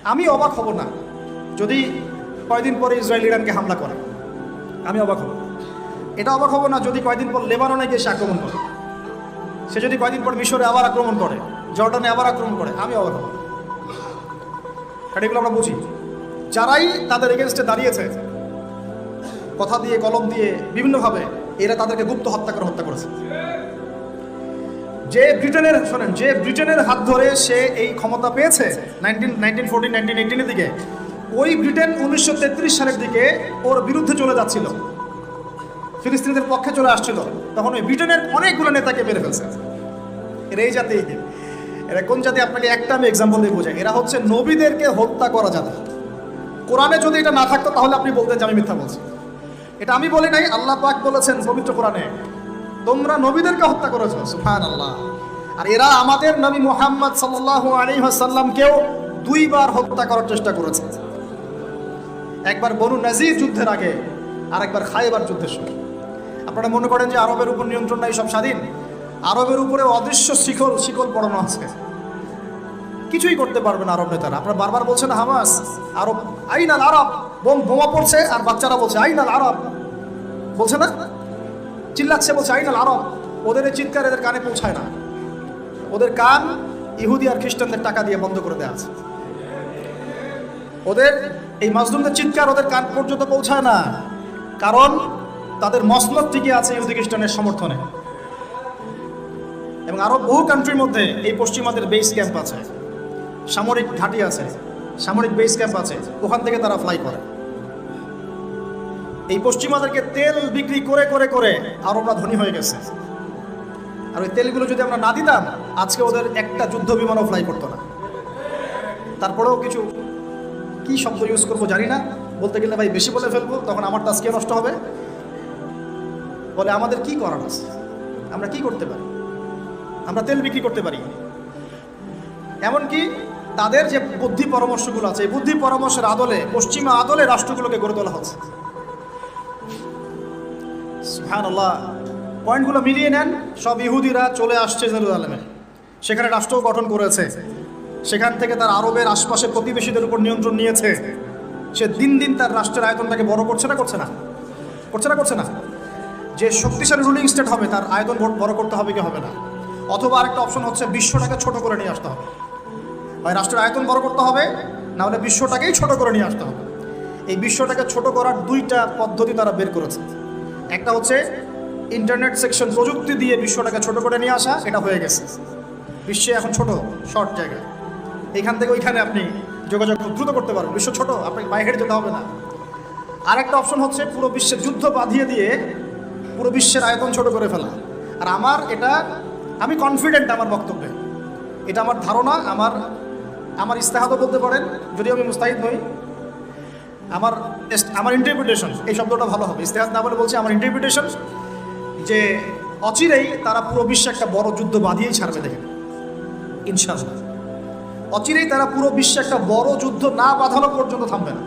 আমি অবাক হব না যদি কয়দিন পরে ইসরায়েল ইরানকে হামলা করে, আমি অবাক হব। এটা অবাক হব না যদি কয়দিন পর লেবাননে গিয়ে সে আক্রমণ করে, সে যদি কয়দিন পর মিশরে আবার আক্রমণ করে, জর্ডানে আবার আক্রমণ করে, আমি অবাক হব। কারণ এগুলো আমরা বুঝি, যারাই তাদের এগেনস্টে দাঁড়িয়েছে কথা দিয়ে কলম দিয়ে বিভিন্নভাবে, এরা তাদেরকে গুপ্ত হত্যা করেছে। যে ব্রিটেনের শোনেন, যে ব্রিটেনের হাত ধরে সে এই ক্ষমতা পেয়েছে 1918 দিকে, ওই ব্রিটেন 1933 সালের দিকে ওর বিরুদ্ধে চলে যাচ্ছিল, ফিলিস্তিনিদের পক্ষে চলে আসছিল, তখন ওই ব্রিটেনের অনেকগুলো নেতাকে মেরে ফেলছে। এরা এই জাতি, এরা কোন জাতি আপনাকে একটা আমি এক্সাম্পল দিয়ে বোঝাই। এরা হচ্ছে নবীদেরকে হত্যা করা জাতি। কোরআনে যদি এটা না থাকতো তাহলে আপনি বলতেন যে আমি মিথ্যা বলছি। এটা আমি বলি নাই, আল্লাহ পাক বলেছেন পবিত্র কোরআনে, তোমরা নবীদেরকে হত্যা করেছো। সুবহানাল্লাহ। আর এরা আমাদের নবী মুহাম্মদ সাল্লাল্লাহু আলাইহি ওয়াসাল্লামকেও 2 বার হত্যা করার চেষ্টা করেছে। একবার বনু নাজির যুদ্ধের আগে, আর একবার খায়বার যুদ্ধের সময়। আপনারা মনে করেন যে আরবের উপর নিয়ন্ত্রণ নাই, সব স্বাধীন? আরবের উপরে অদৃশ্য শিকল পড়ানো আছে, কিছুই করতে পারবে না আরব নেতারা। আপনারা বারবার বলছেন হামাস, আরব আইনাল আরব, বোমা পড়ছে আর বাচ্চারা বলছে আইনাল আরব, বলছে না, চিল্লাচ্ছে, বলছে আইনাল আরব। ওদের এই চিৎকার এদের কানে পৌঁছায় না, ওদের কান ইহুদি আর খ্রিস্টানদের টাকা দিয়ে বন্ধ করে দেওয়া আছে। ওদের এই মাজলুমদের চিৎকার ওদের কান পর্যন্ত পৌঁছায় না, কারণ তাদের মসনদ টিকে আছে ইহুদি খ্রিস্টানের সমর্থনে। এবং আরো বহু কান্ট্রির মধ্যে এই পশ্চিমাদের বেস ক্যাম্প আছে, সামরিক ঘাঁটি আছে, সামরিক বেস ক্যাম্প আছে, ওখান থেকে তারা ফ্লাই করে। এই পশ্চিমাদেরকে তেল বিক্রি করে করে করে আরবরা ধনী হয়ে গেছে। আর ওই তেলগুলো যদি আমরা না দিতাম, আজকে ওদের একটা যুদ্ধ বিমানও ফ্লাই করতো না। তারপরেও কিছু কি শব্দ ইউজ করবো জানি না, বলতে গেলে ভাই বেশি বলে ফেলবো, তখন আমার টাস্কে নষ্ট হবে। বলে আমাদের কি করার আছে, আমরা কি করতে পারি, আমরা তেল বিক্রি করতে পারি। এমনকি তাদের যে বুদ্ধি পরামর্শগুলো আছে, এই বুদ্ধি পরামর্শের আদলে, পশ্চিমা আদলে রাষ্ট্রগুলোকে গড়ে তোলা হচ্ছে। সুবহানাল্লাহ। পয়েন্টগুলো মিলিয়ে নেন, সব ইহুদিরা চলে আসছে জেরুজালেমে, সেখানে রাষ্ট্র গঠন করেছে, সেখান থেকে তার আরবের আশপাশে প্রতিবেশীদের উপর নিয়ন্ত্রণ নিয়েছে। সে দিন দিন তার রাষ্ট্রের আয়তনটাকে বড় করছে না, করছে না, করছে না। যে শক্তিশালী রুলিং স্টেট হবে তার আয়তন বড় করতে হবে কি হবে না, অথবা আরেকটা অপশন হচ্ছে বিশ্বটাকে ছোট করে নিয়ে আসতে হবে। হয় রাষ্ট্রের আয়তন বড় করতে হবে, না হলে বিশ্বটাকেই ছোট করে নিয়ে আসতে হবে। এই বিশ্বটাকে ছোট করার 2টা পদ্ধতি তারা বের করেছে। একটা হচ্ছে ইন্টারনেট সেকশন, প্রযুক্তি দিয়ে বিশ্বটাকে ছোট করে নিয়ে আসা, এটা হয়ে গেছে। বিশ্বে এখন ছোট শর্ট জায়গায়, এইখান থেকে ওইখানে আপনি যোগাযোগ দ্রুত করতে পারবেন, বিশ্ব ছোট, আপনাকে পায়ে হেঁটে যেতে হবে না। আরেকটা অপশন হচ্ছে পুরো বিশ্বের যুদ্ধ বাঁধিয়ে দিয়ে পুরো বিশ্বের আয়তন ছোট করে ফেলা। আর আমি কনফিডেন্ট আমার বক্তব্যে, এটা আমার ধারণা, আমার ইস্তেহাদও বলতে পারেন, যদিও আমি মুস্তাহিদ নই। আমার ইন্টারপ্রিটেশন, এই শব্দটা ভালো হবে, ইস্তেহাদ না বলে বলছি আমার ইন্টারপ্রিটেশন, যে অচিরেই তারা পুরো বিশ্বে একটা বড় যুদ্ধ বাঁধিয়েই ছাড়বে। দেখেন ইনশাআল্লাহ, অচিরেই তারা পুরো বিশ্বে একটা বড় যুদ্ধ না বাঁধানো পর্যন্ত থামবে না।